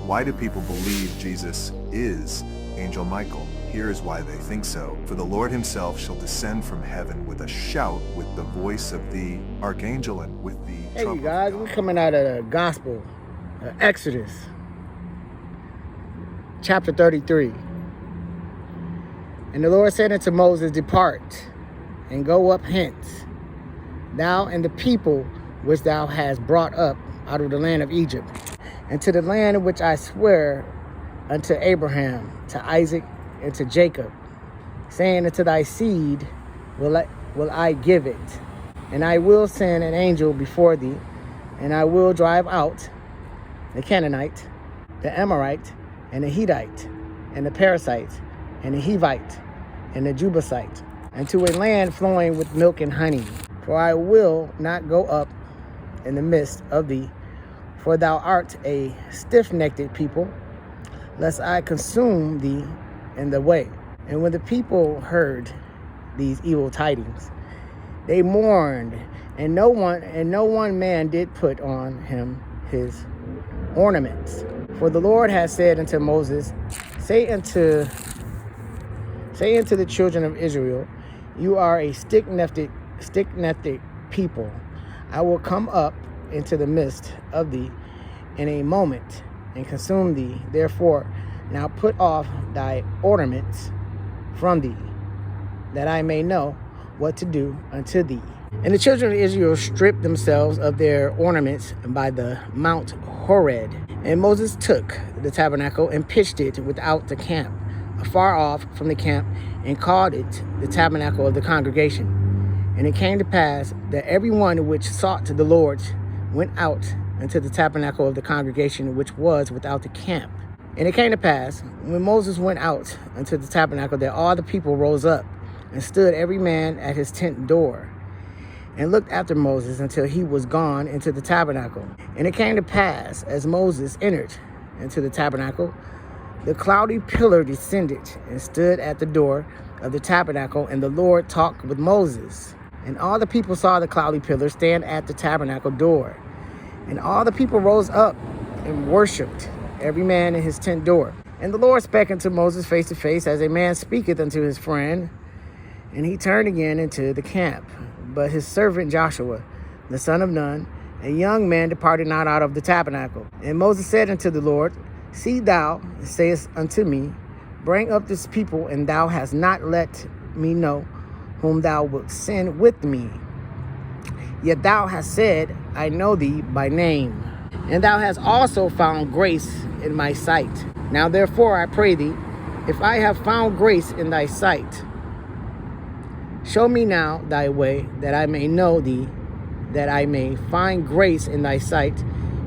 Why do people believe Jesus is Angel Michael? Here is why they think so. For the Lord himself shall descend from heaven with a shout, with the voice of the archangel, and with the Hey, trumpet you guys, of we're God. coming out of the Gospel, Exodus, chapter 33. And the Lord said unto Moses, Depart, and go up hence, thou and the people which thou hast brought up out of the land of Egypt, and to the land which I swear unto Abraham, to Isaac, and to Jacob, saying, unto thy seed will I give it. And I will send an angel before thee, and I will drive out the Canaanite, the Amorite, and the Hittite, and the Perizzite, and the Hivite, and the Jebusite, and to a land flowing with milk and honey. For I will not go up in the midst of thee, for thou art a stiff-necked people, lest I consume thee in the way. And when the people heard these evil tidings, they mourned, and no one man did put on him his ornaments. For the Lord has said unto Moses, Say unto the children of Israel, you are a stiff-necked people. I will come up into the midst of thee in a moment and consume thee. Therefore, now put off thy ornaments from thee, that I may know what to do unto thee. And the children of Israel stripped themselves of their ornaments by the Mount Horeb. And Moses took the tabernacle and pitched it without the camp, afar off from the camp, and called it the tabernacle of the congregation. And it came to pass that every one which sought the Lord went out into the tabernacle of the congregation which was without the camp. And it came to pass, when Moses went out into the tabernacle, that all the people rose up and stood every man at his tent door, and looked after Moses until he was gone into the tabernacle. And it came to pass, as Moses entered into the tabernacle, the cloudy pillar descended and stood at the door of the tabernacle, and the Lord talked with Moses. And all the people saw the cloudy pillar stand at the tabernacle door. And all the people rose up and worshipped, every man in his tent door. And the Lord spake unto Moses face to face, as a man speaketh unto his friend. And he turned again into the camp. But his servant Joshua, the son of Nun, a young man, departed not out of the tabernacle. And Moses said unto the Lord, See thou sayest unto me, Bring up this people, and thou hast not let me know whom thou wilt send with me. Yet thou hast said, I know thee by name, and thou hast also found grace in my sight. Now therefore I pray thee, if I have found grace in thy sight, show me now thy way, that I may know thee, that I may find grace in thy sight,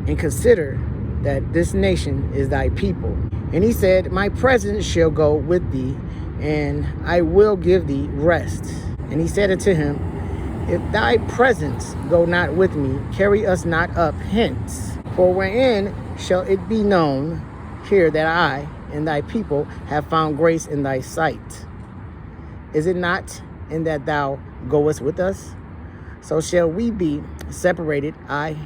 and consider that this nation is thy people. And he said, My presence shall go with thee, and I will give thee rest. And he said unto him, If thy presence go not with me, carry us not up hence. For wherein shall it be known here that I and thy people have found grace in thy sight? Is it not in that thou goest with us? So shall we be separated, I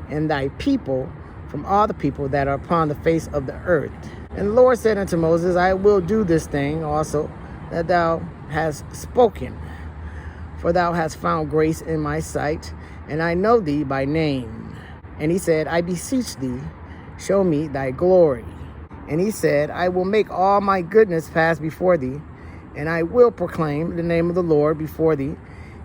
and thy people, from all the people that are upon the face of the earth. And the Lord said unto Moses, I will do this thing also that thou hast spoken, for thou hast found grace in my sight, and I know thee by name. And he said, I beseech thee, show me thy glory. And he said, I will make all my goodness pass before thee, and I will proclaim the name of the Lord before thee,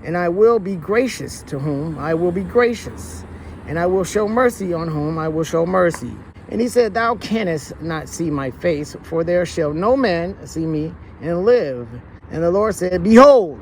and I will be gracious to whom I will be gracious, and I will show mercy on whom I will show mercy. And he said, Thou canst not see my face, for there shall no man see me and live. And the Lord said, Behold,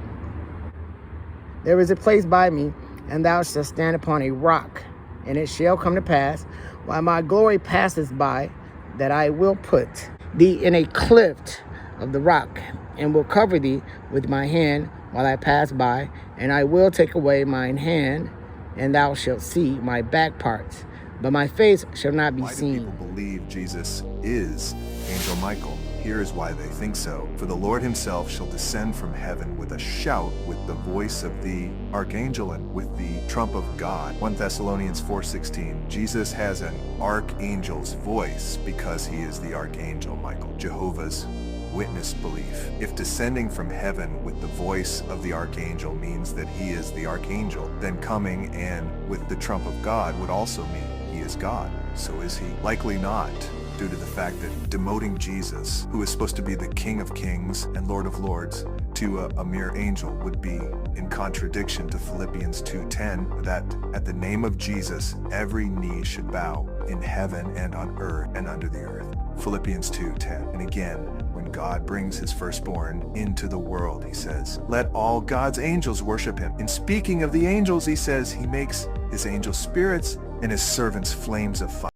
there is a place by me, and thou shalt stand upon a rock. And it shall come to pass, while my glory passes by, that I will put thee in a cleft of the rock, and will cover thee with my hand while I pass by, and I will take away mine hand, and thou shalt see my back parts, but my face shall not be seen. Why do people believe Jesus is Angel Michael? Here is why they think so. For the Lord himself shall descend from heaven with a shout, with the voice of the archangel, and with the trump of God. 1 Thessalonians 4:16. Jesus has an archangel's voice because he is the archangel Michael. Jehovah's Witness belief. If descending from heaven with the voice of the archangel means that he is the archangel, then coming and with the trump of God would also mean he is God. So is he? Likely not, due to the fact that demoting Jesus, who is supposed to be the King of Kings and Lord of Lords, to a mere angel would be in contradiction to Philippians 2:10, that at the name of Jesus every knee should bow in heaven and on earth and under the earth. Philippians 2:10. And again, when God brings his firstborn into the world, he says, let all God's angels worship him. In speaking of the angels, he says he makes his angels spirits and his servants flames of fire.